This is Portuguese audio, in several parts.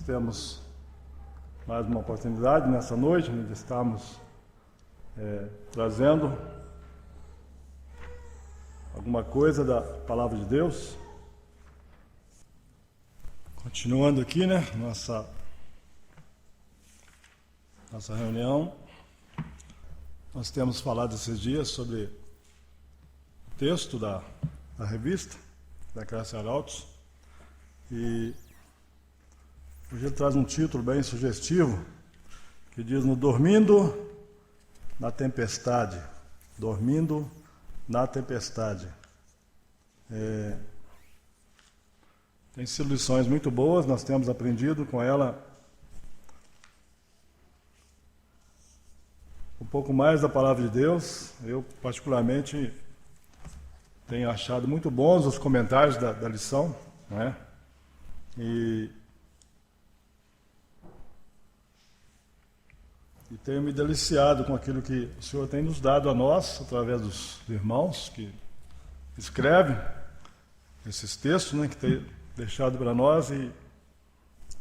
temos mais uma oportunidade nessa noite, onde estamos trazendo alguma coisa da Palavra de Deus. Continuando aqui, nossa reunião, nós temos falado esses dias sobre o texto da revista, da Cássia Arautos, e hoje ele traz um título bem sugestivo, que diz: Dormindo na tempestade. Dormindo na tempestade. Tem sido lições muito boas, nós temos aprendido com ela um pouco mais da Palavra de Deus. Eu, particularmente, tenho achado muito bons os comentários da lição, E tenho me deliciado com aquilo que o Senhor tem nos dado a nós, através dos irmãos que escrevem esses textos, que tem deixado para nós, e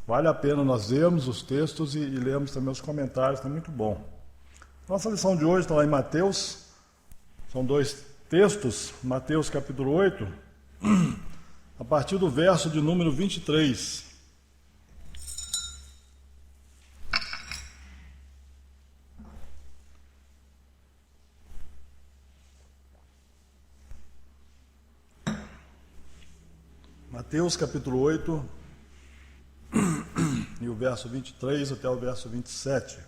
vale a pena nós lermos os textos e lermos também os comentários, está muito bom. Nossa lição de hoje está lá em Mateus, são dois textos, Mateus capítulo 8, a partir do verso de número 23. Mateus capítulo 8, e o verso 23 até o verso 27.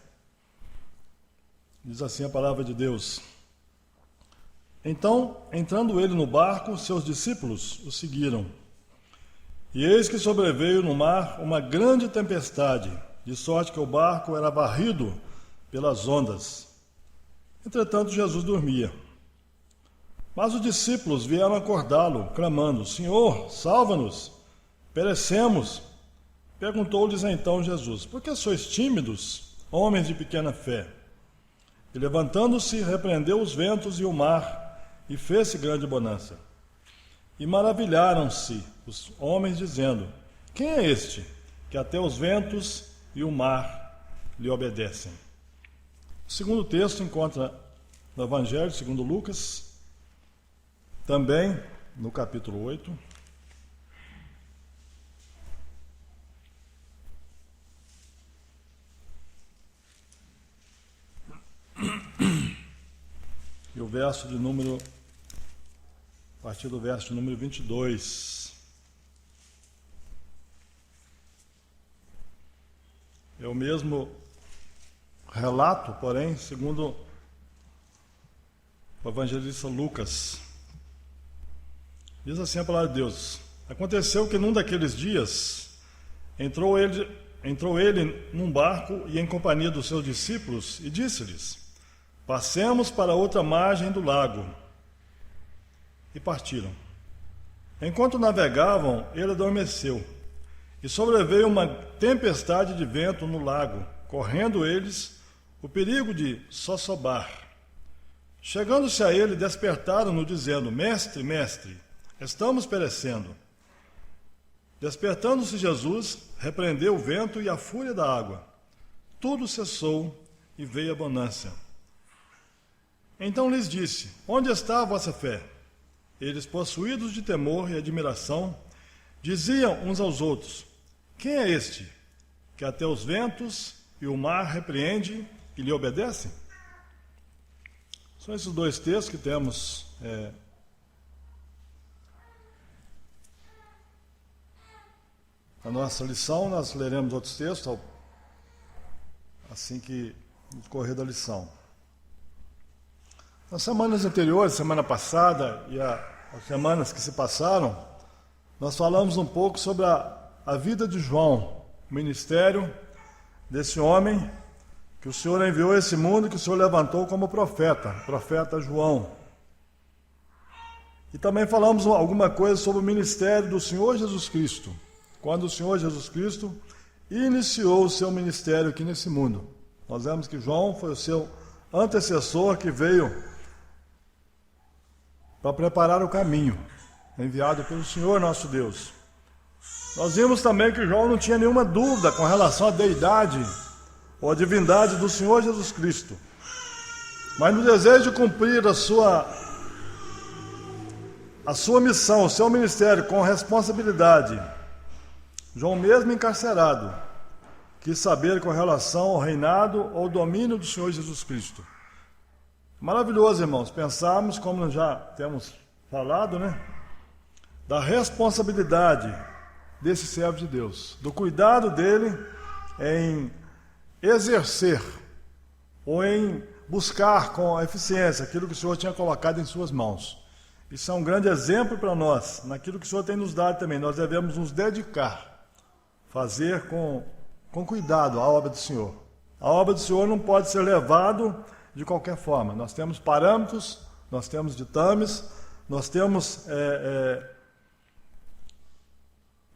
Diz assim a palavra de Deus: Então, entrando ele no barco, seus discípulos o seguiram. E eis que sobreveio no mar uma grande tempestade, de sorte que o barco era varrido pelas ondas. Entretanto, Jesus dormia. Mas os discípulos vieram acordá-lo, clamando: Senhor, salva-nos, perecemos. Perguntou-lhes então Jesus: Por que sois tímidos, homens de pequena fé? E levantando-se, repreendeu os ventos e o mar, e fez-se grande bonança. E maravilharam-se os homens, dizendo: Quem é este, que até os ventos e o mar lhe obedecem? O segundo texto encontra no Evangelho segundo Lucas, também no capítulo 8. E o verso de número, a partir do verso de número 22. É o mesmo relato, porém, segundo o evangelista Lucas. Diz assim a palavra de Deus: Aconteceu que num daqueles dias entrou ele num barco e em companhia dos seus discípulos, e disse-lhes: Passemos para outra margem do lago. E partiram. Enquanto navegavam, ele adormeceu, e sobreveio uma tempestade de vento no lago, correndo eles o perigo de sossobar. Chegando-se a ele, despertaram-no, dizendo: Mestre, mestre, estamos perecendo. Despertando-se Jesus, repreendeu o vento e a fúria da água. Tudo cessou e veio a bonança. Então lhes disse: Onde está a vossa fé? Eles, possuídos de temor e admiração, diziam uns aos outros: Quem é este, que até os ventos e o mar repreende e lhe obedecem? São esses dois textos que temos na nossa lição. Nós leremos outros textos assim que no correr da lição. Nas semanas anteriores, semana passada e as semanas que se passaram, nós falamos um pouco sobre a vida de João, o ministério desse homem que o Senhor enviou a esse mundo, que o Senhor levantou como profeta João. E também falamos alguma coisa sobre o ministério do Senhor Jesus Cristo, quando o Senhor Jesus Cristo iniciou o seu ministério aqui nesse mundo. Nós vemos que João foi o seu antecessor que veio para preparar o caminho, enviado pelo Senhor nosso Deus. Nós vimos também que João não tinha nenhuma dúvida com relação à deidade ou à divindade do Senhor Jesus Cristo. Mas no desejo de cumprir a sua missão, o seu ministério com responsabilidade, João, mesmo encarcerado, quis saber com relação ao reinado ou domínio do Senhor Jesus Cristo. Maravilhoso, irmãos, pensarmos, como já temos falado, da responsabilidade desse servo de Deus, do cuidado dele em exercer ou em buscar com eficiência aquilo que o Senhor tinha colocado em suas mãos. Isso é um grande exemplo para nós, naquilo que o Senhor tem nos dado também. Nós devemos nos dedicar, fazer com cuidado a obra do Senhor. A obra do Senhor não pode ser levada de qualquer forma. Nós temos parâmetros, nós temos ditames, nós temos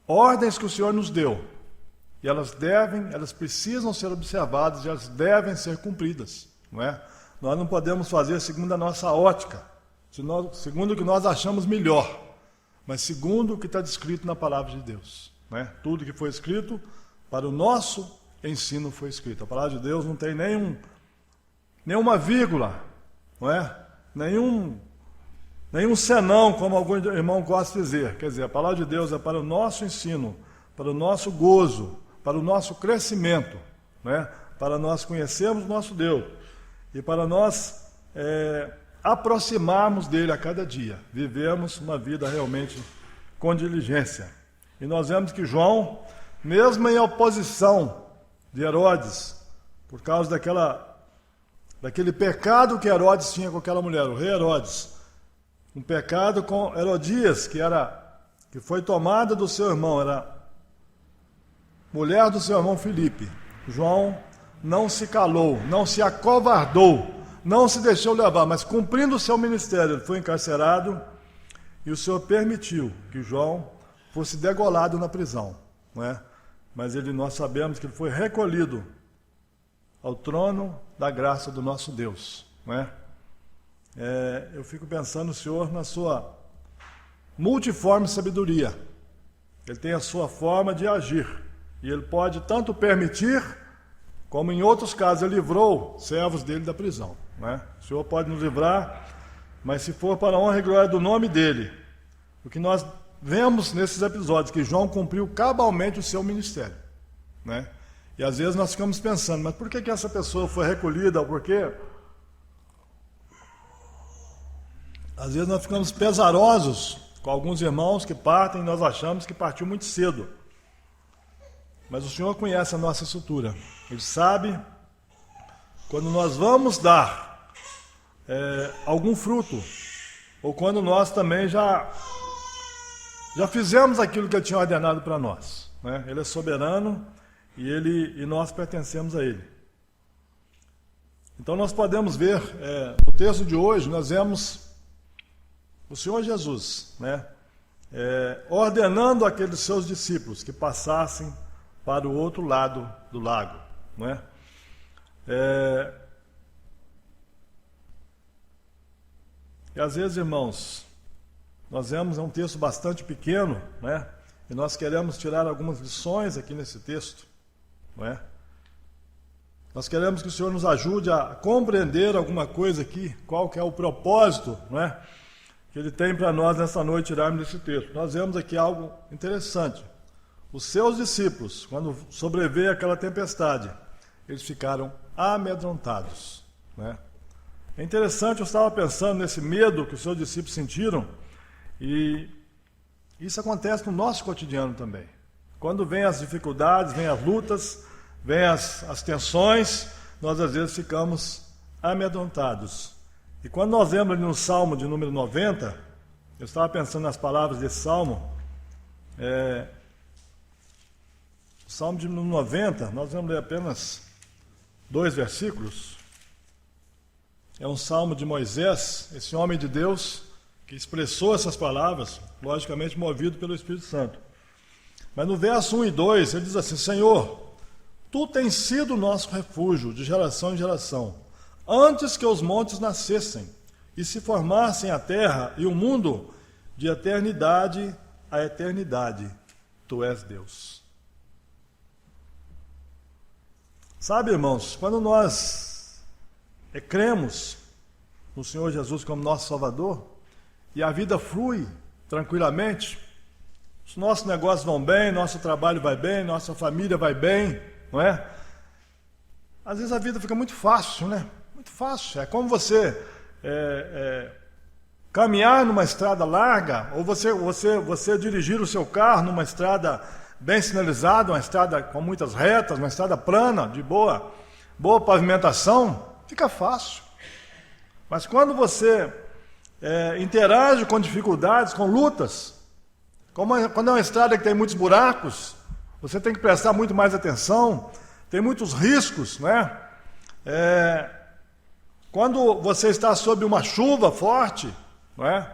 ordens que o Senhor nos deu. E elas precisam ser observadas e elas devem ser cumpridas. Não é? Nós não podemos fazer segundo a nossa ótica, segundo o que nós achamos melhor, mas segundo o que está descrito na palavra de Deus. Não é? Tudo que foi escrito para o nosso ensino foi escrito. A palavra de Deus não tem nenhuma vírgula, não é? Nenhum senão, como algum irmão gosta de dizer. Quer dizer, a palavra de Deus é para o nosso ensino, para o nosso gozo, para o nosso crescimento, não é? Para nós conhecermos o nosso Deus e para nós aproximarmos dele a cada dia, vivemos uma vida realmente com diligência. E nós vemos que João, mesmo em oposição de Herodes, por causa daquele pecado que Herodes tinha com aquela mulher, o rei Herodes, um pecado com Herodias, que foi tomada do seu irmão, era mulher do seu irmão Filipe. João não se calou, não se acovardou, não se deixou levar, mas cumprindo o seu ministério, ele foi encarcerado e o Senhor permitiu que João fosse degolado na prisão, não é? Mas nós sabemos que ele foi recolhido ao trono da graça do nosso Deus, não é? Eu fico pensando, o Senhor, na sua multiforme sabedoria. Ele tem a sua forma de agir. E ele pode tanto permitir, como em outros casos ele livrou servos dele da prisão. Não é? O Senhor pode nos livrar, mas se for para a honra e glória do nome dele, o que nós vemos nesses episódios, que João cumpriu cabalmente o seu ministério. Né? E às vezes nós ficamos pensando, mas por que essa pessoa foi recolhida? Por quê? Às vezes nós ficamos pesarosos com alguns irmãos que partem e nós achamos que partiu muito cedo. Mas o Senhor conhece a nossa estrutura. Ele sabe quando nós vamos dar algum fruto, ou quando nós também já fizemos aquilo que Ele tinha ordenado para nós. Né? Ele é soberano e nós pertencemos a Ele. Então nós podemos ver, no texto de hoje, nós vemos o Senhor Jesus, né, ordenando aqueles seus discípulos que passassem para o outro lado do lago. Né? E às vezes, irmãos, nós vemos um texto bastante pequeno, né, e nós queremos tirar algumas lições aqui nesse texto. Né? Nós queremos que o Senhor nos ajude a compreender alguma coisa aqui, qual que é o propósito, né, que Ele tem para nós nessa noite tirarmos desse texto. Nós vemos aqui algo interessante. Os seus discípulos, quando sobreveio aquela tempestade, eles ficaram amedrontados. Né? É interessante, eu estava pensando nesse medo que os seus discípulos sentiram, e isso acontece no nosso cotidiano também. Quando vem as dificuldades, vem as lutas, vem as tensões, nós às vezes ficamos amedrontados. E quando nós vemos ali no Salmo de número 90, eu estava pensando nas palavras desse Salmo, o Salmo de número 90, nós vamos ler apenas 2 versículos. É um Salmo de Moisés, esse homem de Deus, que expressou essas palavras, logicamente movido pelo Espírito Santo. Mas no verso 1 e 2, ele diz assim: Senhor, Tu tens sido o nosso refúgio de geração em geração, antes que os montes nascessem e se formassem a terra e o mundo, de eternidade a eternidade. tu és Deus. Sabe, irmãos, quando nós cremos no Senhor Jesus como nosso Salvador, e a vida flui tranquilamente, os nossos negócios vão bem, nosso trabalho vai bem, nossa família vai bem, não é? Às vezes a vida fica muito fácil, né? Muito fácil. É como você caminhar numa estrada larga, ou você dirigir o seu carro numa estrada bem sinalizada, uma estrada com muitas retas, uma estrada plana, de boa pavimentação, fica fácil. Mas quando você interage com dificuldades, com lutas, quando é uma estrada que tem muitos buracos, você tem que prestar muito mais atenção, tem muitos riscos, não é? Quando você está sob uma chuva forte, não é?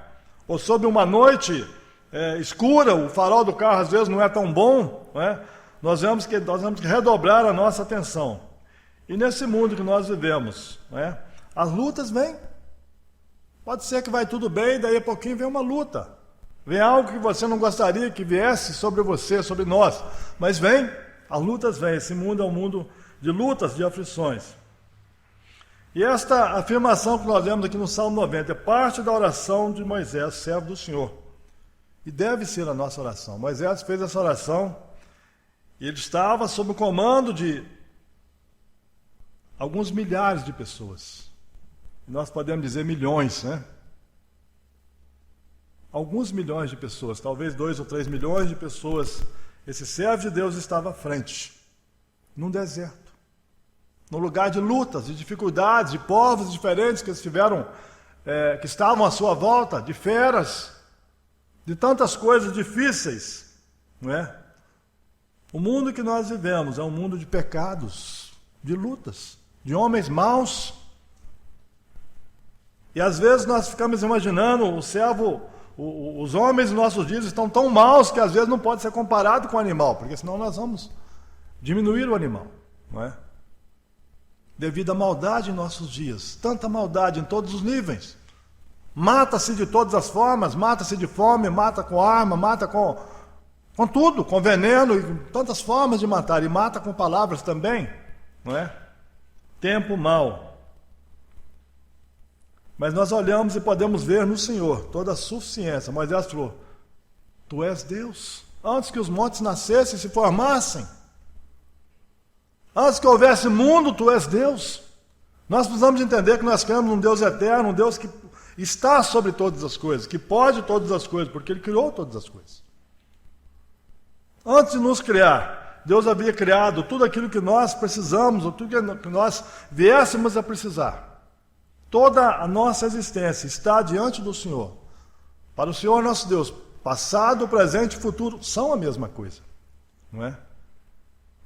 Ou sob uma noite escura, o farol do carro às vezes não é tão bom, não é? Nós temos que redobrar a nossa atenção. E nesse mundo que nós vivemos, não é? As lutas vêm. Pode ser que vai tudo bem, daí a pouquinho vem uma luta. Vem algo que você não gostaria que viesse sobre você, sobre nós. Mas vem, as lutas vêm. Esse mundo é um mundo de lutas, de aflições. E esta afirmação que nós vemos aqui no Salmo 90 é parte da oração de Moisés, servo do Senhor. E deve ser a nossa oração. Moisés fez essa oração e ele estava sob o comando de alguns milhares de pessoas. Nós podemos dizer milhões, né? Alguns milhões de pessoas, talvez 2 ou 3 milhões de pessoas. Esse servo de Deus estava à frente, num deserto, num lugar de lutas, de dificuldades, de povos diferentes que estavam à sua volta, de feras, de tantas coisas difíceis, não é? O mundo que nós vivemos é um mundo de pecados, de lutas, de homens maus. E às vezes nós ficamos imaginando os homens dos nossos dias estão tão maus que às vezes não pode ser comparado com o animal, porque senão nós vamos diminuir o animal, não é? Devido à maldade em nossos dias, tanta maldade em todos os níveis. Mata-se de todas as formas, mata-se de fome, mata com arma, mata com tudo, com veneno, e tantas formas de matar, e mata com palavras também, não é? Tempo mau. Mas nós olhamos e podemos ver no Senhor toda a suficiência. Moisés falou, tu és Deus. Antes que os montes nascessem e se formassem, antes que houvesse mundo, tu és Deus. Nós precisamos entender que nós cremos num Deus eterno, um Deus que está sobre todas as coisas, que pode todas as coisas, porque Ele criou todas as coisas. Antes de nos criar, Deus havia criado tudo aquilo que nós precisamos, ou tudo que nós viéssemos a precisar. Toda a nossa existência está diante do Senhor. Para o Senhor nosso Deus, passado, presente e futuro são a mesma coisa, não é?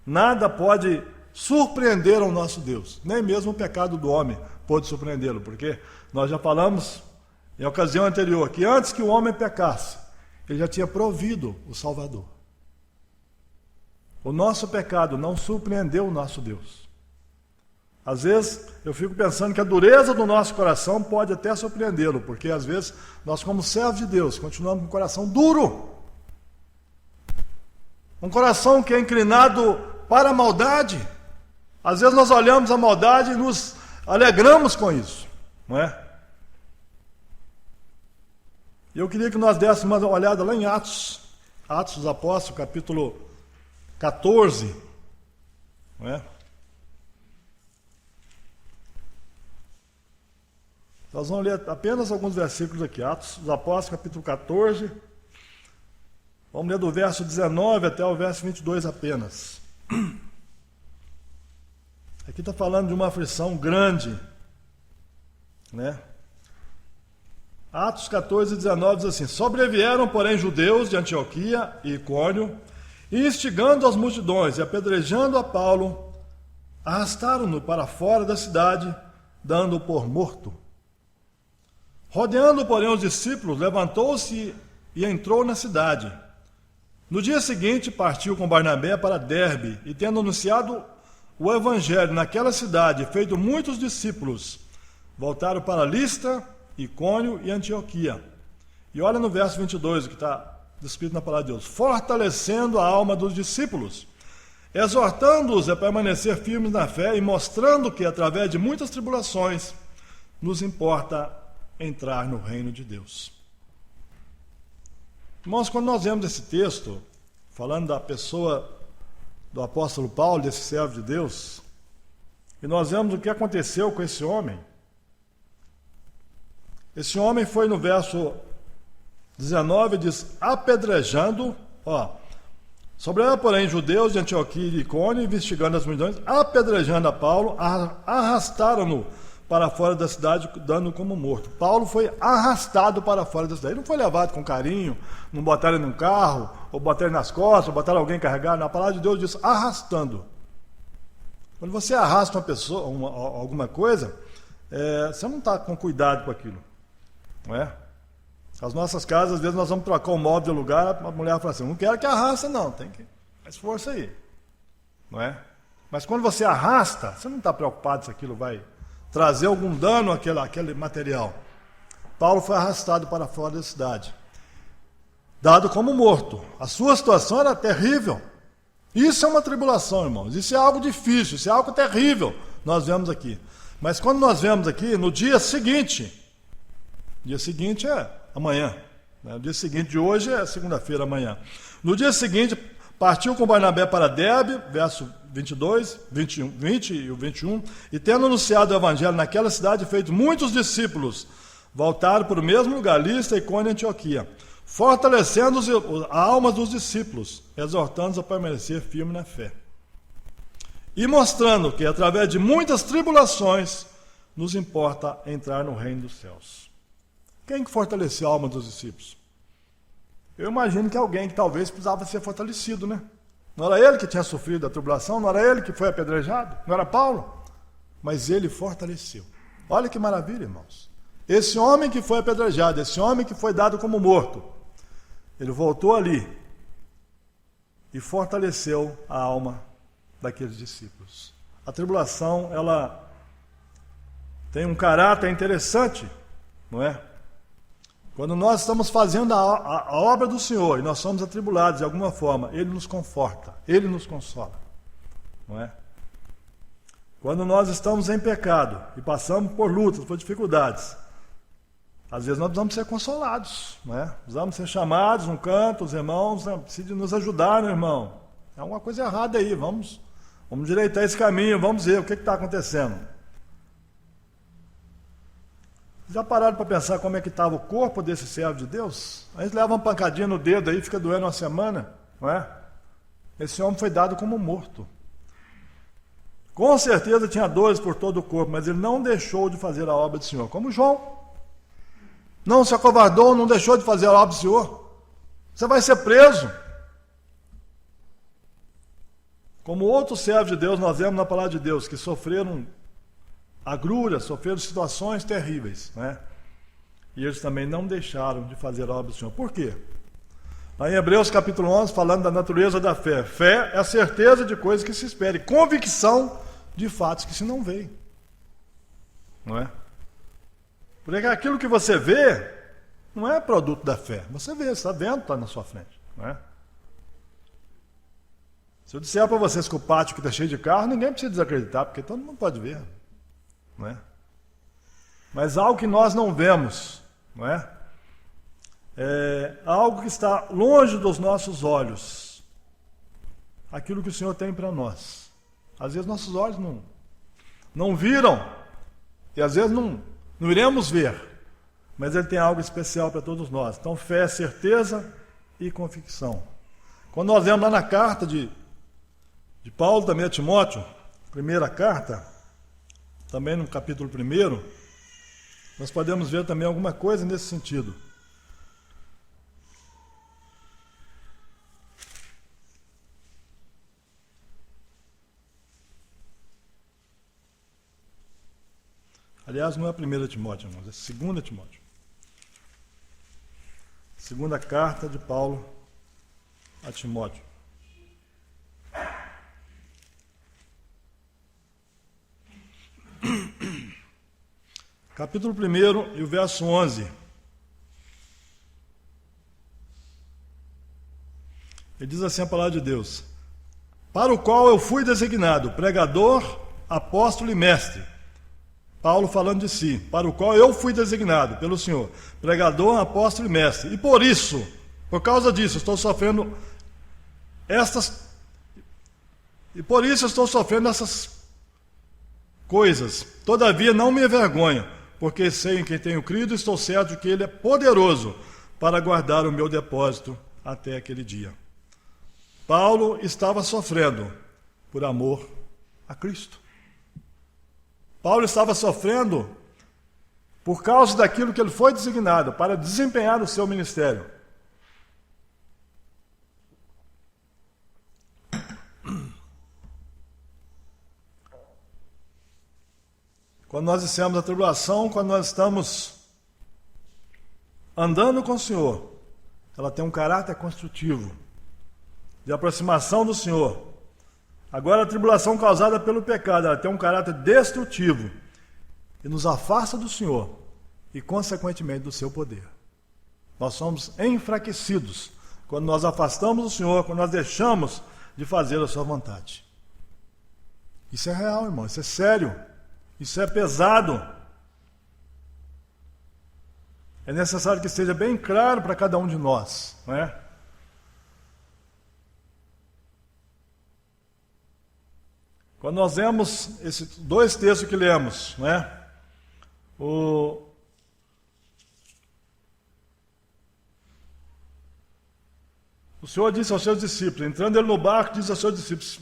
Nada pode surpreender ao nosso Deus, nem mesmo o pecado do homem pode surpreendê-lo, porque nós já falamos em ocasião anterior que antes que o homem pecasse, ele já tinha provido o Salvador. O nosso pecado não surpreendeu o nosso Deus. Às vezes eu fico pensando que a dureza do nosso coração pode até surpreendê-lo, porque às vezes nós, como servos de Deus, continuamos com um coração duro. Um coração que é inclinado para a maldade. Às vezes nós olhamos a maldade e nos alegramos com isso, não é? E eu queria que nós dessemos uma olhada lá em Atos dos Apóstolos, capítulo 14, não é? Nós vamos ler apenas alguns versículos aqui. Atos dos Apóstolos, capítulo 14. Vamos ler do verso 19 até o verso 22 apenas. Aqui está falando de uma aflição grande, né? Atos 14, 19 diz assim: sobrevieram, porém, judeus de Antioquia e Icônio, e instigando as multidões e apedrejando a Paulo, arrastaram-no para fora da cidade, dando-o por morto. Rodeando, porém, os discípulos, levantou-se e entrou na cidade. No dia seguinte, partiu com Barnabé para Derbe, e tendo anunciado o evangelho naquela cidade, feito muitos discípulos, voltaram para Listra, Icônio e Antioquia. E olha no verso 22 o que está descrito na palavra de Deus, fortalecendo a alma dos discípulos, exortando-os a permanecer firmes na fé e mostrando que, através de muitas tribulações, nos importa entrar no reino de Deus. Irmãos, quando nós vemos esse texto, falando da pessoa do apóstolo Paulo, desse servo de Deus, e nós vemos o que aconteceu com esse homem. Esse homem foi no verso 19, diz, apedrejando, sobrando, porém, judeus de Antioquia e de Icônio, investigando as multidões, apedrejando a Paulo, arrastaram-no para fora da cidade, dando como morto. Paulo foi arrastado para fora da cidade. Ele não foi levado com carinho, não botaram ele num carro, ou botaram ele nas costas, ou botaram alguém carregar. Na palavra de Deus diz arrastando. Quando você arrasta uma pessoa, alguma coisa, você não está com cuidado com aquilo. Não é? As nossas casas, às vezes, nós vamos trocar o móvel de lugar, a mulher fala assim, não quero que arrasta, não, tem que mais força aí. Não é? Mas quando você arrasta, você não está preocupado se aquilo vai trazer algum dano àquele material. Paulo foi arrastado para fora da cidade, dado como morto. A sua situação era terrível. Isso é uma tribulação, irmãos. Isso é algo difícil, isso é algo terrível. Nós vemos aqui. Mas quando nós vemos aqui, no dia seguinte é amanhã. O dia seguinte de hoje é segunda-feira, amanhã. No dia seguinte, partiu com Barnabé para Derbe, verso 22, 20 e 21, e tendo anunciado o evangelho naquela cidade, feito muitos discípulos, voltaram para o mesmo lugar, Listra, Icônio e Antioquia, fortalecendo a alma dos discípulos, exortando-os a permanecer firme na fé. E mostrando que, através de muitas tribulações, nos importa entrar no reino dos céus. Quem que fortaleceu a alma dos discípulos? Eu imagino que alguém que talvez precisava ser fortalecido, né? Não era ele que tinha sofrido a tribulação, não era ele que foi apedrejado, não era Paulo, mas ele fortaleceu. Olha que maravilha, irmãos. Esse homem que foi apedrejado, esse homem que foi dado como morto, ele voltou ali e fortaleceu a alma daqueles discípulos. A tribulação, ela tem um caráter interessante, não é? Quando nós estamos fazendo a obra do Senhor e nós somos atribulados de alguma forma, Ele nos conforta, Ele nos consola, não é? Quando nós estamos em pecado e passamos por lutas, por dificuldades, às vezes nós precisamos ser consolados, não é? Precisamos ser chamados num canto, os irmãos precisam nos ajudar, meu irmão. É alguma coisa errada aí, vamos direitar esse caminho, vamos ver o que está acontecendo. Já pararam para pensar como é que estava o corpo desse servo de Deus? A gente leva uma pancadinha no dedo aí, fica doendo uma semana, não é? Esse homem foi dado como morto. Com certeza tinha dores por todo o corpo, mas ele não deixou de fazer a obra do Senhor. Como João. Não se acovardou, não deixou de fazer a obra do Senhor. Você vai ser preso. Como outros servos de Deus, nós vemos na palavra de Deus, que sofreram agruras, sofreram situações terríveis, né? E eles também não deixaram de fazer a obra do Senhor. Por quê? Lá em Hebreus capítulo 11, falando da natureza da fé. Fé é a certeza de coisas que se espera, e convicção de fatos que se não veem. Não é? Porque aquilo que você vê não é produto da fé. Você vê, você está vendo, está na sua frente. Não é? Se eu disser para vocês que o pátio está cheio de carro, ninguém precisa desacreditar, porque todo mundo pode ver. Não é? Mas algo que nós não vemos, não é? É algo que está longe dos nossos olhos, aquilo que o Senhor tem para nós. Às vezes nossos olhos não viram, e às vezes não iremos ver, mas Ele tem algo especial para todos nós. Então fé é certeza e convicção. Quando nós vemos lá na carta de Paulo também a Timóteo, primeira carta, também no capítulo 1, nós podemos ver também alguma coisa nesse sentido. Aliás, não é a 1 Timóteo, irmãos, é 2 Timóteo. Segunda carta de Paulo a Timóteo. Capítulo 1 e o verso 11. Ele diz assim a palavra de Deus: para o qual eu fui designado, pregador, apóstolo e mestre. Paulo falando de si, para o qual eu fui designado pelo Senhor, pregador, apóstolo e mestre. E por isso, por causa disso, estou sofrendo essas coisas. Todavia não me envergonho, porque sei em quem tenho crido e estou certo de que Ele é poderoso para guardar o meu depósito até aquele dia. Paulo estava sofrendo por amor a Cristo. Paulo estava sofrendo por causa daquilo que ele foi designado para desempenhar o seu ministério. Quando nós dissemos a tribulação, quando nós estamos andando com o Senhor, ela tem um caráter construtivo, de aproximação do Senhor. Agora, a tribulação causada pelo pecado, ela tem um caráter destrutivo e nos afasta do Senhor e, consequentemente, do seu poder. Nós somos enfraquecidos quando nós afastamos do Senhor, quando nós deixamos de fazer a sua vontade. Isso é real, irmão, isso é sério, isso é pesado. É necessário que seja bem claro para cada um de nós, não é? Quando nós vemos esses dois textos que lemos, né? O Senhor disse aos seus discípulos, entrando ele no barco, disse aos seus discípulos,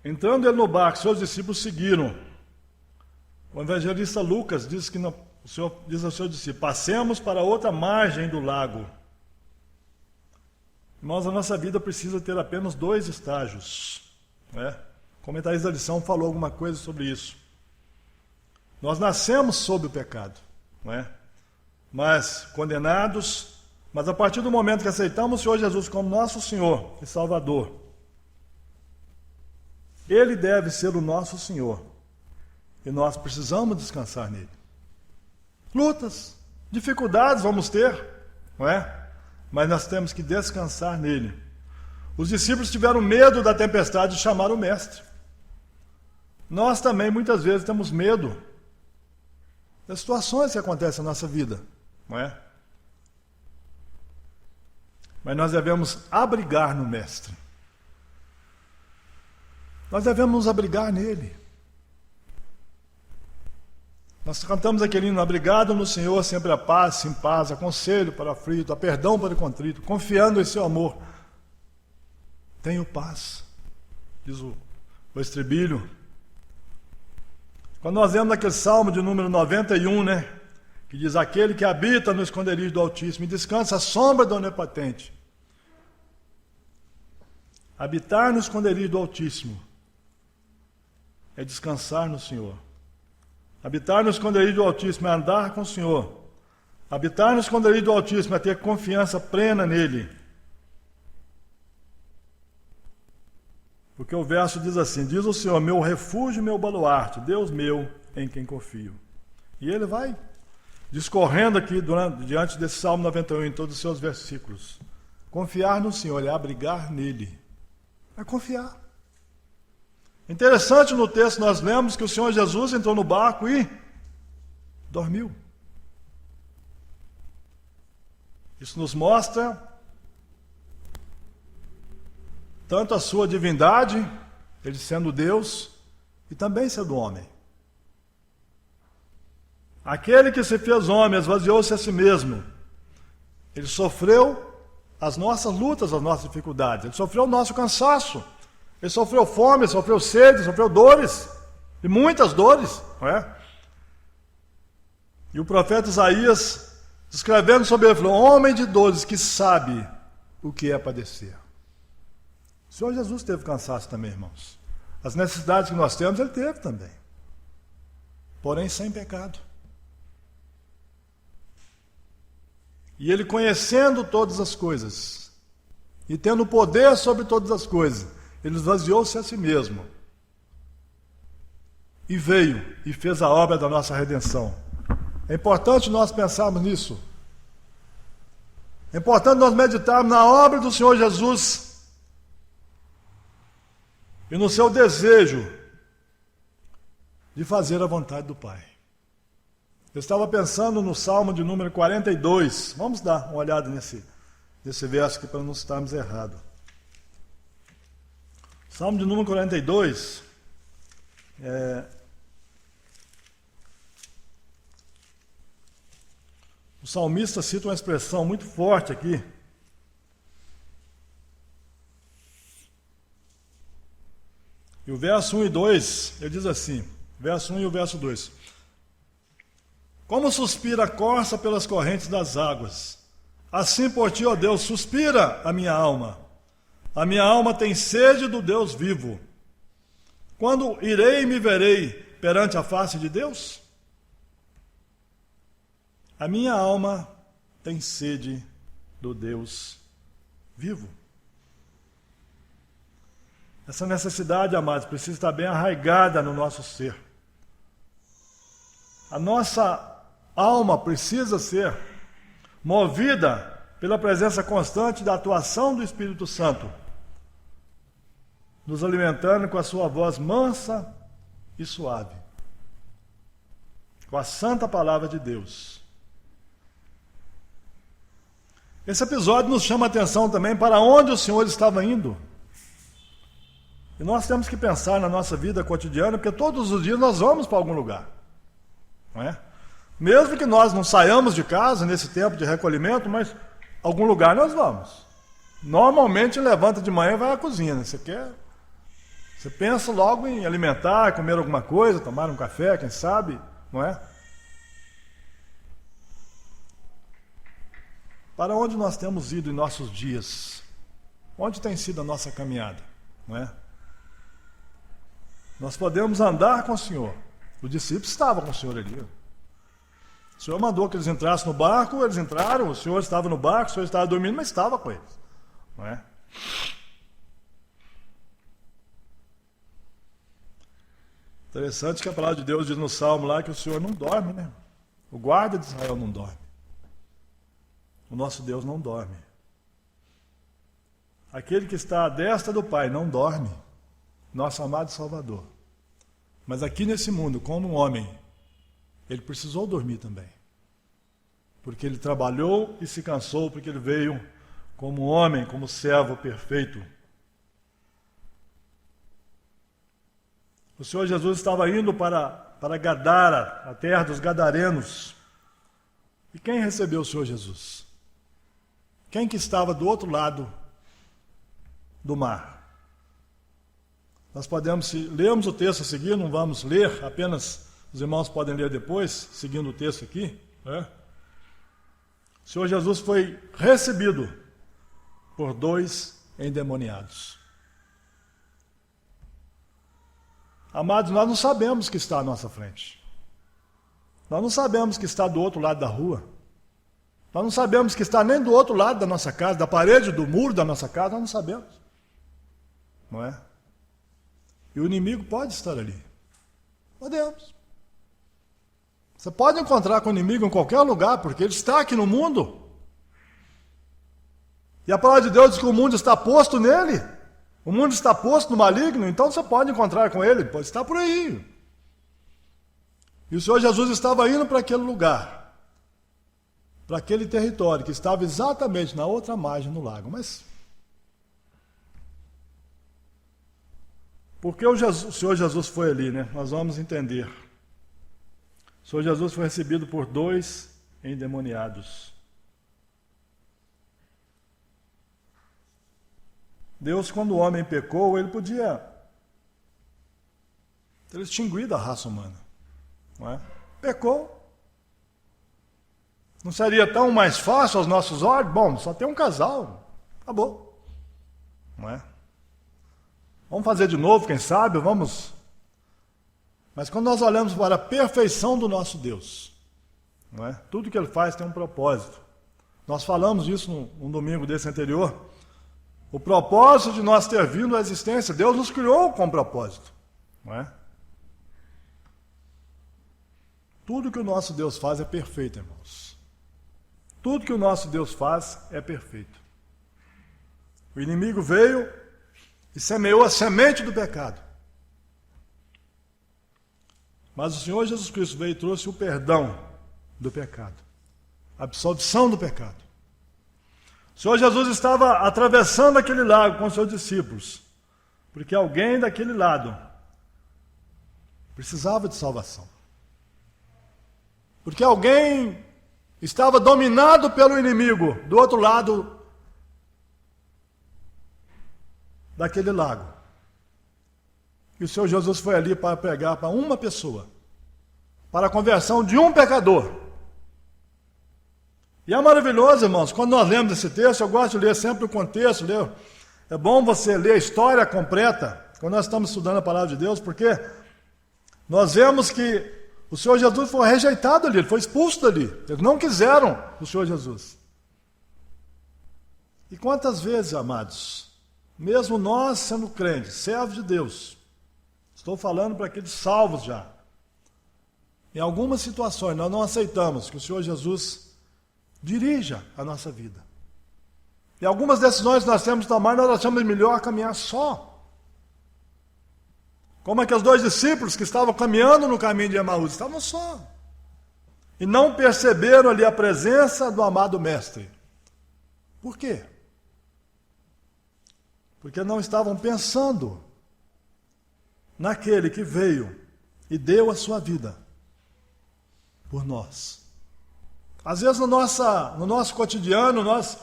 entrando ele no barco, seus discípulos seguiram. O evangelista Lucas diz que o Senhor diz aos seus discípulos, passemos para outra margem do lago. Irmãos, a nossa vida precisa ter apenas 2 estágios. Né? O comentarista da lição falou alguma coisa sobre isso. Nós nascemos sob o pecado, não é? Mas condenados, mas a partir do momento que aceitamos o Senhor Jesus como nosso Senhor e Salvador, Ele deve ser o nosso Senhor. E nós precisamos descansar nele. Lutas, dificuldades vamos ter, não é? Mas nós temos que descansar nele. Os discípulos tiveram medo da tempestade e chamaram o mestre. Nós também, muitas vezes, temos medo das situações que acontecem na nossa vida, não é? Mas nós devemos abrigar no mestre. Nós devemos nos abrigar nele. Nós cantamos aquele hino, abrigado no Senhor, sempre a paz, em paz, a conselho para o aflito, a perdão para o contrito, confiando em seu amor. Tenho paz, diz o estribilho. Quando nós vemos aquele salmo de número 91, né, que diz, aquele que habita no esconderijo do Altíssimo e descansa à sombra do Onipotente. Habitar no esconderijo do Altíssimo é descansar no Senhor. Habitar no esconderijo do Altíssimo é andar com o Senhor. Habitar no esconderijo do Altíssimo é ter confiança plena nele. Porque o verso diz assim, diz o Senhor, meu refúgio e meu baluarte, Deus meu em quem confio. E ele vai discorrendo aqui diante desse Salmo 91, em todos os seus versículos. Confiar no Senhor é abrigar nele. É confiar. Interessante no texto nós lemos que o Senhor Jesus entrou no barco e dormiu. Isso nos mostra tanto a sua divindade, ele sendo Deus, e também sendo homem. Aquele que se fez homem, esvaziou-se a si mesmo. Ele sofreu as nossas lutas, as nossas dificuldades. Ele sofreu o nosso cansaço. Ele sofreu fome, sofreu sede, sofreu dores, e muitas dores, não é? E o profeta Isaías, escrevendo sobre ele, falou, homem de dores que sabe o que é padecer. O Senhor Jesus teve cansaço também, irmãos. As necessidades que nós temos, ele teve também. Porém, sem pecado. E ele, conhecendo todas as coisas, e tendo poder sobre todas as coisas, ele esvaziou-se a si mesmo. E veio e fez a obra da nossa redenção. É importante nós pensarmos nisso. É importante nós meditarmos na obra do Senhor Jesus e no seu desejo de fazer a vontade do Pai. Eu estava pensando no Salmo de número 42. Vamos dar uma olhada nesse verso aqui para não estarmos errados. Salmo de número 42. O salmista cita uma expressão muito forte aqui. E o verso 1 e 2, ele diz assim, verso 1 e o verso 2. Como suspira a corça pelas correntes das águas, assim por ti, ó Deus, suspira a minha alma. A minha alma tem sede do Deus vivo. Quando irei e me verei perante a face de Deus? A minha alma tem sede do Deus vivo. Essa necessidade, amados, precisa estar bem arraigada no nosso ser. A nossa alma precisa ser movida pela presença constante da atuação do Espírito Santo, nos alimentando com a sua voz mansa e suave, com a santa palavra de Deus. Esse episódio nos chama a atenção também para onde o Senhor estava indo. E nós temos que pensar na nossa vida cotidiana, porque todos os dias nós vamos para algum lugar, não é? Mesmo que nós não saiamos de casa nesse tempo de recolhimento, mas algum lugar nós vamos. Normalmente levanta de manhã e vai à cozinha, né? Você pensa logo em alimentar, comer alguma coisa, tomar um café, quem sabe, não é? Para onde nós temos ido em nossos dias? Onde tem sido a nossa caminhada, não é? Nós podemos andar com o Senhor. Os discípulos estavam com o Senhor ali. O Senhor mandou que eles entrassem no barco, eles entraram, o Senhor estava no barco, o Senhor estava dormindo, mas estava com eles, não é? Interessante que a palavra de Deus diz no Salmo lá que o Senhor não dorme, né? O guarda de Israel não dorme. O nosso Deus não dorme. Aquele que está à destra do Pai não dorme. Nosso amado Salvador. Mas aqui nesse mundo, como um homem, ele precisou dormir também. Porque ele trabalhou e se cansou, porque ele veio como homem, como servo perfeito. O Senhor Jesus estava indo para Gadara, a terra dos Gadarenos. E quem recebeu o Senhor Jesus? Quem que estava do outro lado do mar? Nós podemos, se lermos o texto a seguir, não vamos ler, apenas os irmãos podem ler depois, seguindo o texto aqui, né? O Senhor Jesus foi recebido por 2 endemoniados. Amados, nós não sabemos que está à nossa frente. Nós não sabemos que está do outro lado da rua. Nós não sabemos que está nem do outro lado da nossa casa, da parede, do muro da nossa casa, nós não sabemos. Não é? E o inimigo pode estar ali. Podemos. Você pode encontrar com o inimigo em qualquer lugar, porque ele está aqui no mundo. E a palavra de Deus diz que o mundo está posto nele. O mundo está posto no maligno, então você pode encontrar com ele, pode estar por aí. E o Senhor Jesus estava indo para aquele lugar, para aquele território que estava exatamente na outra margem do lago. Mas por que o Senhor Jesus foi ali, né? Nós vamos entender. O Senhor Jesus foi recebido por 2 endemoniados. Deus, quando o homem pecou, ele podia ter extinguido a raça humana. Não é? Pecou. Não seria tão mais fácil aos nossos olhos? Bom, só tem um casal. Acabou. Não é? Vamos fazer de novo, quem sabe? Vamos. Mas quando nós olhamos para a perfeição do nosso Deus, não é? Tudo que Ele faz tem um propósito. Nós falamos disso num domingo desse anterior. O propósito de nós ter vindo à existência, Deus nos criou com propósito, não é? Tudo que o nosso Deus faz é perfeito, irmãos. Tudo que o nosso Deus faz é perfeito. O inimigo veio e semeou a semente do pecado. Mas o Senhor Jesus Cristo veio e trouxe o perdão do pecado, a absolvição do pecado. O Senhor Jesus estava atravessando aquele lago com seus discípulos, porque alguém daquele lado precisava de salvação. Porque alguém estava dominado pelo inimigo do outro lado daquele lago. E o Senhor Jesus foi ali para pregar para uma pessoa, para a conversão de um pecador. E é maravilhoso, irmãos, quando nós lemos esse texto, eu gosto de ler sempre o contexto, é bom você ler a história completa, quando nós estamos estudando a palavra de Deus, porque nós vemos que o Senhor Jesus foi rejeitado ali, ele foi expulso dali, eles não quiseram o Senhor Jesus. E quantas vezes, amados, mesmo nós sendo crentes, servos de Deus, estou falando para aqueles salvos já, em algumas situações nós não aceitamos que o Senhor Jesus dirija a nossa vida. E algumas decisões que nós temos que tomar, nós achamos melhor caminhar só. Como aqueles dois discípulos que estavam caminhando no caminho de Emaús, estavam só. E não perceberam ali a presença do amado Mestre. Por quê? Porque não estavam pensando naquele que veio e deu a sua vida por nós. Às vezes no nosso cotidiano nós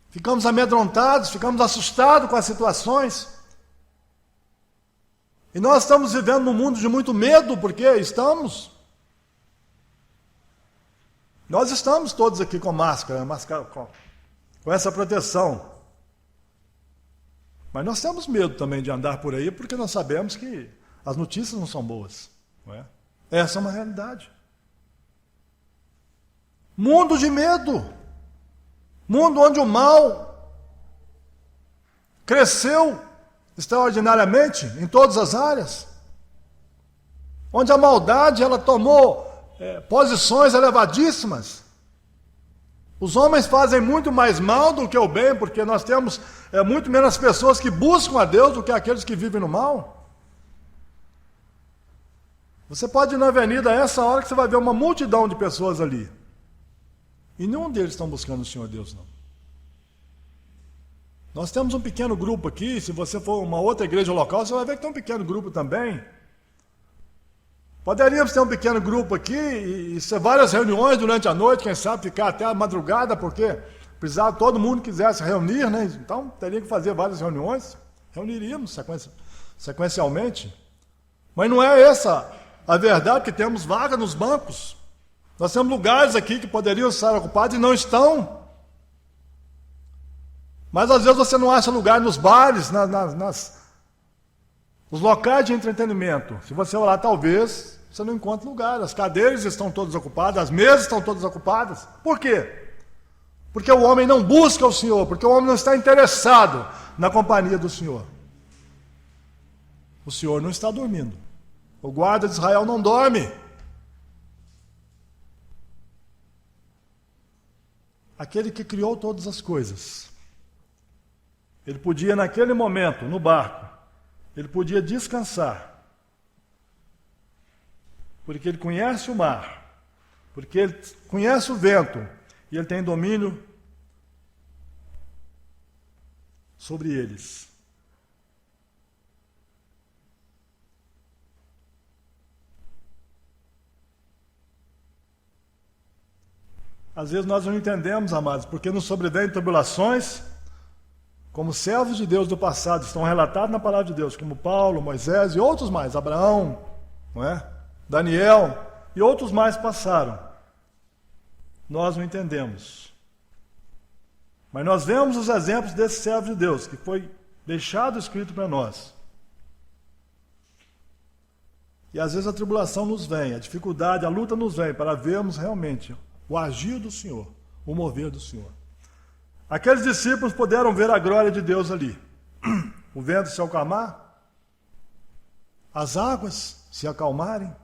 ficamos amedrontados, ficamos assustados com as situações. E nós estamos vivendo num mundo de muito medo, porque nós estamos todos aqui com máscara com essa proteção. Mas nós temos medo também de andar por aí, porque nós sabemos que as notícias não são boas. Não é? Essa é uma realidade. Mundo de medo. Mundo onde o mal cresceu extraordinariamente em todas as áreas. Onde a maldade ela tomou posições elevadíssimas. Os homens fazem muito mais mal do que o bem, porque nós temos muito menos pessoas que buscam a Deus do que aqueles que vivem no mal. Você pode ir na avenida a essa hora que você vai ver uma multidão de pessoas ali. E nenhum deles estão buscando o Senhor Deus, não. Nós temos um pequeno grupo aqui, se você for uma outra igreja local, você vai ver que tem um pequeno grupo também. Poderíamos ter um pequeno grupo aqui e ser várias reuniões durante a noite, quem sabe ficar até a madrugada, porque precisava todo mundo quisesse reunir, né? Então teria que fazer várias reuniões, reuniríamos sequencialmente. Mas não é essa a verdade, que temos vaga nos bancos. Nós temos lugares aqui que poderiam estar ocupados e não estão. Mas às vezes você não acha lugar nos bares, nos locais de entretenimento. Se você olhar, talvez você não encontre lugar. As cadeiras estão todas ocupadas, as mesas estão todas ocupadas. Por quê? Porque o homem não busca o Senhor, porque o homem não está interessado na companhia do Senhor. O Senhor não está dormindo. O guarda de Israel não dorme. Aquele que criou todas as coisas. Ele podia, naquele momento, no barco, ele podia descansar. Porque ele conhece o mar, porque ele conhece o vento, e ele tem domínio sobre eles. Às vezes nós não entendemos, amados, porque nos sobrevêm tribulações, como servos de Deus do passado, estão relatados na palavra de Deus, como Paulo, Moisés e outros mais, Abraão, não é? Daniel e outros mais passaram. Nós não entendemos. Mas nós vemos os exemplos desses servos de Deus, que foi deixado escrito para nós. E às vezes a tribulação nos vem, a dificuldade, a luta nos vem, para vermos realmente o agir do Senhor, o mover do Senhor. Aqueles discípulos puderam ver a glória de Deus ali. O vento se acalmar, as águas se acalmarem,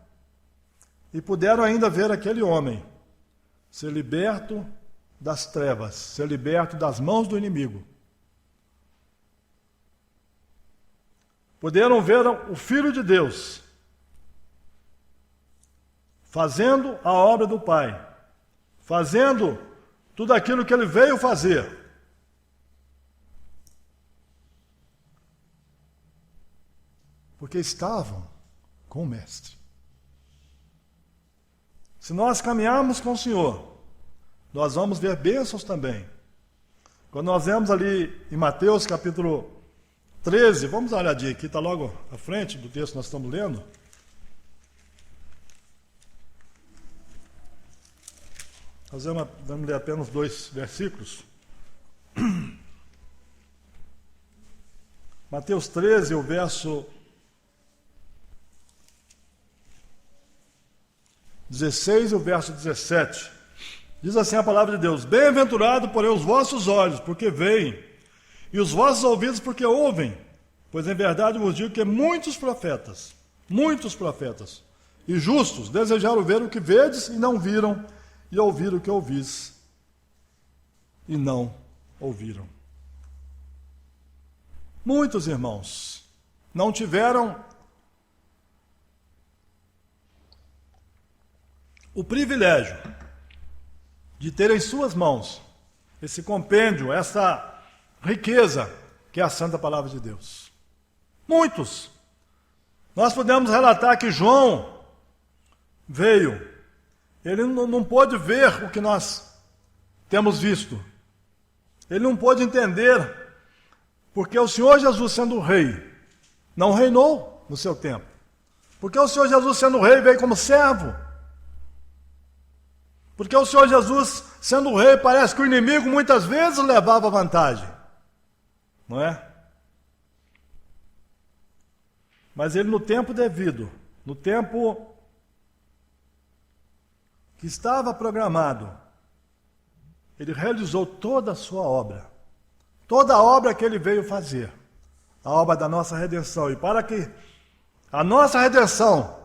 e puderam ainda ver aquele homem ser liberto das trevas, ser liberto das mãos do inimigo. Puderam ver o Filho de Deus fazendo a obra do Pai, fazendo tudo aquilo que ele veio fazer. Porque estavam com o Mestre. Se nós caminharmos com o Senhor, nós vamos ver bênçãos também. Quando nós vemos ali em Mateus capítulo 13, vamos dar uma olhadinha aqui, está logo à frente do texto que nós estamos lendo. Vamos ler apenas 2 versículos. Mateus 13, o verso 16 e o verso 17. Diz assim a palavra de Deus: Bem-aventurado, porém, os vossos olhos, porque veem, e os vossos ouvidos, porque ouvem. Pois em verdade vos digo que muitos profetas, e justos, desejaram ver o que vedes e não viram, e ouvir o que ouvis e não ouviram. Muitos irmãos não tiveram o privilégio de ter em suas mãos esse compêndio, essa riqueza que é a Santa Palavra de Deus. Muitos. Nós podemos relatar que João veio, ele não pôde ver o que nós temos visto. Ele não pôde entender, porque o Senhor Jesus, sendo rei, não reinou no seu tempo. Porque o Senhor Jesus, sendo rei, veio como servo. Porque o Senhor Jesus, sendo rei, parece que o inimigo muitas vezes levava vantagem. Não é? Mas ele, no tempo devido, no tempo que estava programado, ele realizou toda a sua obra. Toda a obra que ele veio fazer. A obra da nossa redenção. E para que a nossa redenção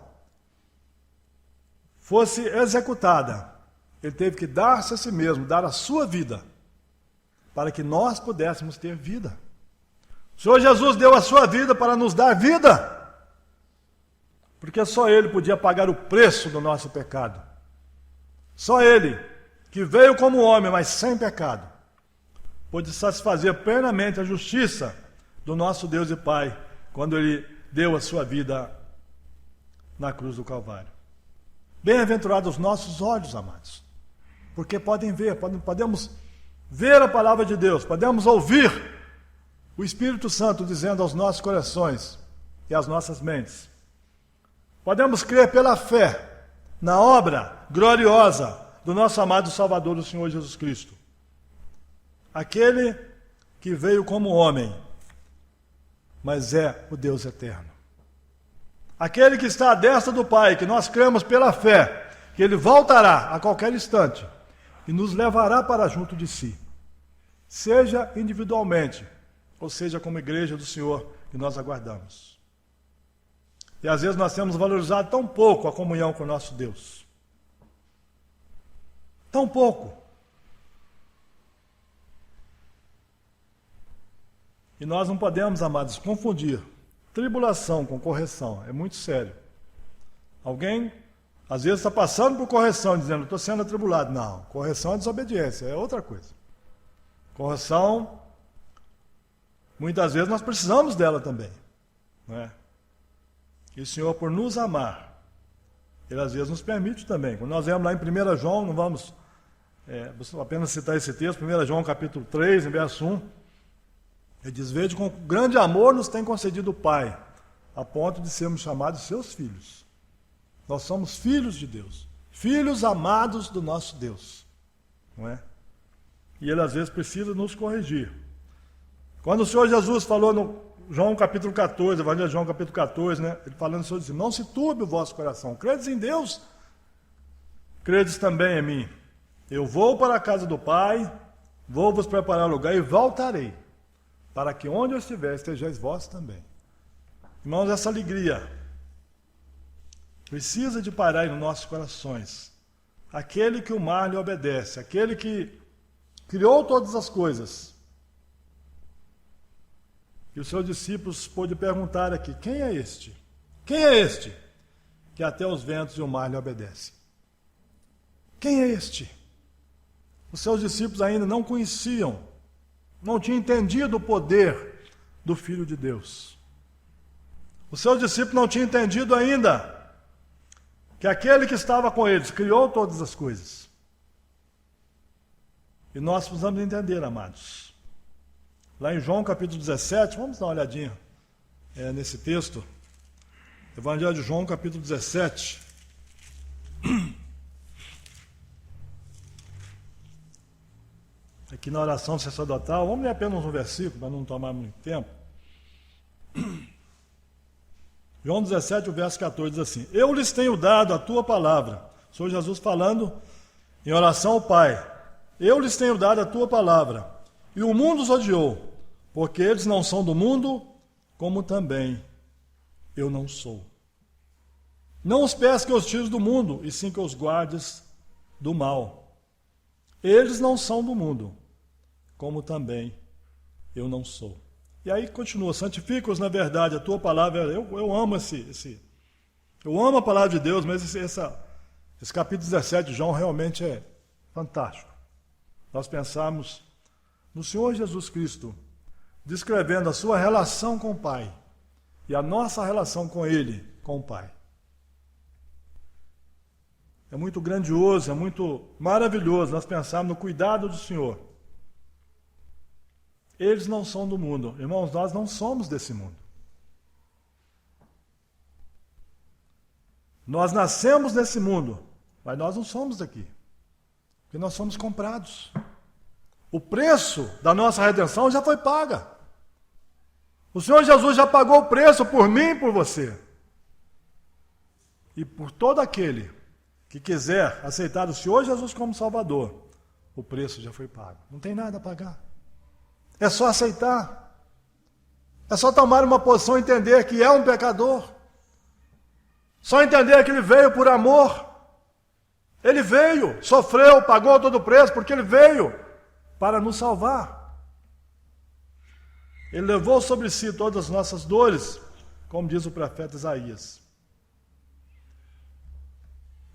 fosse executada, ele teve que dar-se a si mesmo, dar a sua vida, para que nós pudéssemos ter vida. O Senhor Jesus deu a sua vida para nos dar vida, porque só Ele podia pagar o preço do nosso pecado. Só Ele, que veio como homem, mas sem pecado, pôde satisfazer plenamente a justiça do nosso Deus e Pai, quando Ele deu a sua vida na cruz do Calvário. Bem-aventurados os nossos olhos, amados, porque podem ver, podemos ver a palavra de Deus, podemos ouvir o Espírito Santo dizendo aos nossos corações e às nossas mentes. Podemos crer pela fé na obra gloriosa do nosso amado Salvador, o Senhor Jesus Cristo. Aquele que veio como homem, mas é o Deus eterno. Aquele que está à destra do Pai, que nós cremos pela fé, que Ele voltará a qualquer instante e nos levará para junto de si, seja individualmente, ou seja como igreja do Senhor que nós aguardamos. E às vezes nós temos valorizado tão pouco a comunhão com o nosso Deus. Tão pouco. E nós não podemos, amados, confundir tribulação com correção. É muito sério. Alguém, às vezes, está passando por correção, dizendo, estou sendo atribulado. Não, correção é desobediência, é outra coisa. Correção, muitas vezes nós precisamos dela também. Não é? E o Senhor, por nos amar, Ele às vezes nos permite também. Quando nós vemos lá em 1 João, não vamos apenas citar esse texto, 1 João capítulo 3, verso 1, ele diz, vede com grande amor nos tem concedido o Pai, a ponto de sermos chamados seus filhos. Nós somos filhos de Deus, filhos amados do nosso Deus. Não é? E Ele às vezes precisa nos corrigir. Quando o Senhor Jesus falou no João capítulo 14, Evangelho de João capítulo 14, né? Ele falando, o Senhor disse, não se turbe o vosso coração, credes em Deus, credes também em mim. Eu vou para a casa do Pai, vou vos preparar lugar e voltarei, para que onde eu estiver, estejais vós também. Irmãos, essa alegria precisa de parar nos nossos corações, aquele que o mar lhe obedece, aquele que criou todas as coisas. E os seus discípulos pôde perguntar aqui, quem é este? Quem é este que até os ventos e o mar lhe obedecem? Quem é este? Os seus discípulos ainda não conheciam, não tinham entendido o poder do Filho de Deus. Os seus discípulos não tinham entendido ainda que aquele que estava com eles criou todas as coisas. E nós precisamos entender, amados. Lá em João capítulo 17, vamos dar uma olhadinha nesse texto. Evangelho de João capítulo 17. Aqui na oração sacerdotal, vamos ler apenas um versículo para não tomar muito tempo. João 17, o verso 14 diz assim: Eu lhes tenho dado a tua palavra. O Senhor Jesus falando em oração ao Pai. Eu lhes tenho dado a tua palavra, e o mundo os odiou, porque eles não são do mundo, como também eu não sou. Não os peço que os tires do mundo, e sim que os guardes do mal. Eles não são do mundo, como também eu não sou. E aí continua, santifica-os na verdade, a tua palavra, eu amo eu amo a palavra de Deus, mas esse capítulo 17 de João realmente é fantástico. Nós pensamos no Senhor Jesus Cristo, descrevendo a sua relação com o Pai, e a nossa relação com Ele, com o Pai. É muito grandioso, é muito maravilhoso nós pensarmos no cuidado do Senhor. Eles não são do mundo. Irmãos, nós não somos desse mundo. Nós nascemos nesse mundo, mas nós não somos daqui. Porque nós somos comprados. O preço da nossa redenção já foi paga. O Senhor Jesus já pagou o preço por mim e por você. E por todo aquele que quiser aceitar o Senhor Jesus como Salvador, o preço já foi pago. Não tem nada a pagar. É só aceitar. É só tomar uma posição e entender que é um pecador. Só entender que ele veio por amor. Ele veio, sofreu, pagou todo o preço, porque ele veio para nos salvar. Ele levou sobre si todas as nossas dores, como diz o profeta Isaías.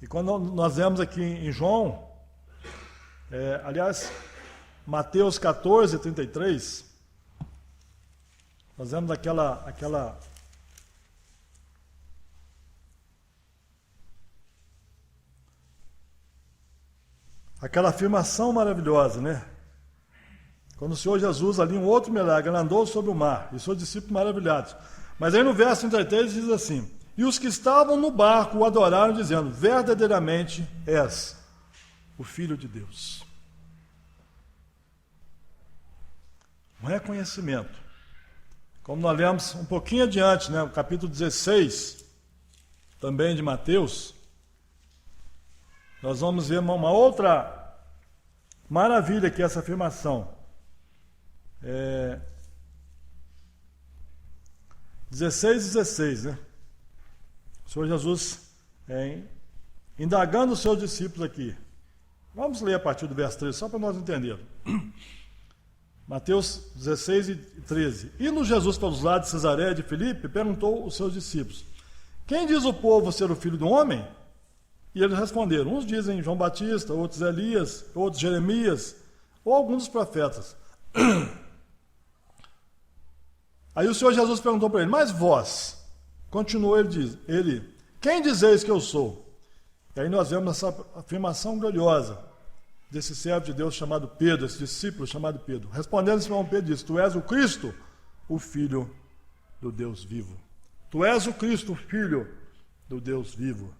E quando nós vemos aqui em João, aliás, Mateus 14, 33, nós vemos aquela afirmação maravilhosa, né? Quando o Senhor Jesus, ali um outro milagre, ele andou sobre o mar, e seus discípulos maravilhados. Mas aí no verso 33 diz assim: E os que estavam no barco o adoraram, dizendo: Verdadeiramente és o Filho de Deus. Um reconhecimento. Como nós lemos um pouquinho adiante, né, o capítulo 16, também de Mateus, nós vamos ver uma outra maravilha que é essa afirmação. 16, né? O Senhor Jesus indagando os seus discípulos aqui. Vamos ler a partir do verso 13, só para nós entendermos. Mateus 16 e 13. Indo Jesus para os lados de Cesareia de Filipe, perguntou aos seus discípulos: Quem diz o povo ser o Filho do Homem? E eles responderam: Uns dizem João Batista, outros Elias, outros Jeremias, ou alguns dos profetas. Aí o Senhor Jesus perguntou para ele: Mas vós? Continuou ele: Quem dizeis que eu sou? E aí nós vemos essa afirmação gloriosa desse servo de Deus chamado Pedro, esse discípulo chamado Pedro. Respondendo, Simão Pedro disse: Tu és o Cristo, o Filho do Deus vivo. Tu és o Cristo, o Filho do Deus vivo.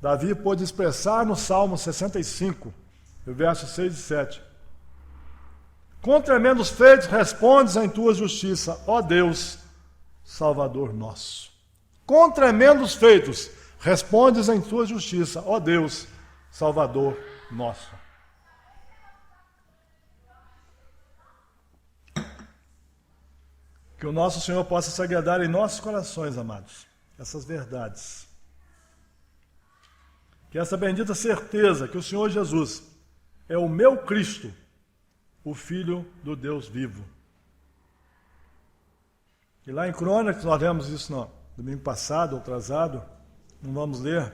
Davi pôde expressar no Salmo 65, versos 6 e 7. Com tremendos feitos respondes em tua justiça, ó Deus, Salvador nosso. Com tremendos feitos respondes em tua justiça, ó Deus, Salvador nosso. Que o nosso Senhor possa se agradar em nossos corações, amados, essas verdades. que essa bendita certeza que o Senhor Jesus é o meu Cristo, o Filho do Deus vivo. E lá em Crônicas, nós lemos isso no domingo passado, atrasado, não vamos ler.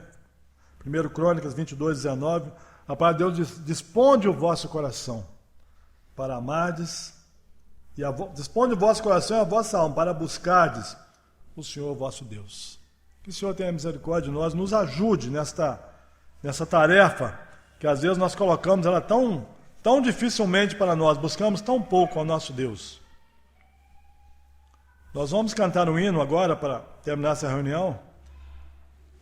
1 Crônicas 22, 19, a palavra de Deus diz: disponde o vosso coração para amardes, disponde o vosso coração e a vossa alma para buscardes o Senhor vosso Deus. Que o Senhor tenha misericórdia de nós, nos ajude nessa tarefa, que às vezes nós colocamos ela tão dificilmente para nós, buscamos tão pouco ao nosso Deus. Nós vamos cantar um hino agora para terminar essa reunião.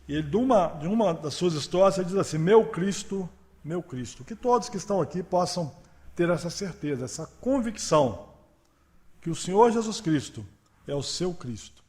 E de uma das suas histórias, ele diz assim: meu Cristo, meu Cristo. Que todos que estão aqui possam ter essa certeza, essa convicção, que o Senhor Jesus Cristo é o seu Cristo.